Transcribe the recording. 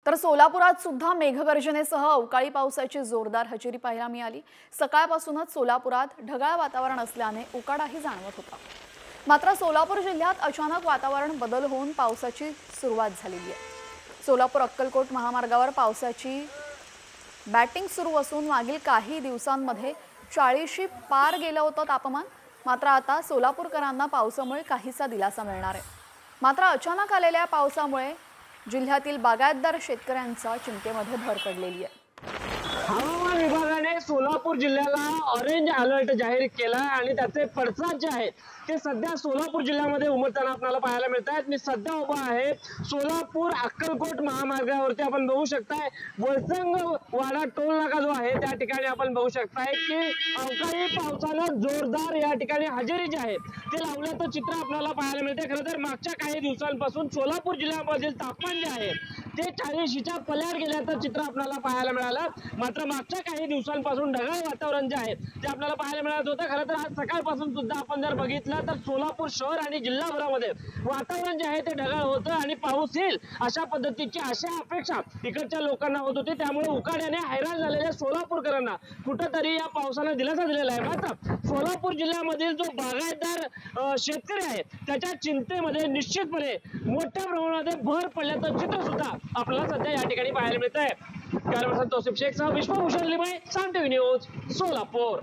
तर सोलापुरात सुद्धा मेघगर्जनेसह अवकाळी पावसाची जोरदार हजेरी पाहायला मिळाली। सकाळपासूनच सोलापुरात ढगाळ वातावरण असल्याने उकाडाही जाणवत होता। मात्र सोलापूर जिल्ह्यात अचानक वातावरण बदल होऊन पावसाची सुरुवात झालेली आहे। सोलापूर अक्कलकोट महामार्गावर पावसाची बॅटिंग सुरू असून मागील काही दिवसांमध्ये 40शी पार गेलं होतं तापमान। मात्र आता सोलापूरकरांना पावसामुळे काहीसा दिलासा मिळणार आहे। मात्र अचानक आलेल्या पावसामुळे जिल्ह्यातील बागायतदार शेतकऱ्यांचा चिंतेमध्ये भर पडलेली आहे। हवामान विभागाने सोलापूर जिल्ह्याला ऑरेंज अलर्ट जाहीर केला आणि त्याचे पडसाद जे आहेत ते सध्या सोलापूर जिल्ह्यामध्ये उमटताना आपल्याला पाहायला मिळत आहेत। मी सध्या उभा आहे सोलापूर अक्कलकोट महामार्गावरती। आपण बघू शकताय वळसंग वाडा टोल नाका जो आहे त्या ठिकाणी आपण बघू शकताय की अवकाळी पावसानं जोरदार या ठिकाणी हजेरी जी आहे ते लावल्याचं चित्र आपल्याला पाहायला मिळते। खरं तर मागच्या काही दिवसांपासून सोलापूर जिल्ह्यामधील तापमान जे आहे ते 40च्या पल्याड गेल्याचं चित्र आपल्याला पाहायला मिळालं। मात्र मागच्या काही दिवसांपासून ढगाळ वातावरण जे आहे ते आपल्याला पाहायला मिळत होतं। खरं तर आज सकाळपासून सुद्धा आपण जर बघितलं तर सोलापूर शहर आणि जिल्हाभरामध्ये वातावरण जे आहे ते ढगाळ होतं आणि पाऊस येईल अशा पद्धतीची अपेक्षा इकडच्या लोकांना होत होती। त्यामुळे उकाड्याने हैराण झालेल्या सोलापूरकरांना कुठंतरी या पावसाने दिलासा दिलेला आहे। मात्र सोलापूर जिल्ह्यामधील जो बागायतदार शेतकरी आहे त्याच्या चिंतेमध्ये निश्चितपणे मोठ्या प्रमाणामध्ये भर पडल्याचं चित्र सुद्धा आपल्याला सध्या या ठिकाणी पाहायला मिळत आहे। Tausif Shaikh sahab, Vishwabhushan Limaye, Saam TV news, Solapur.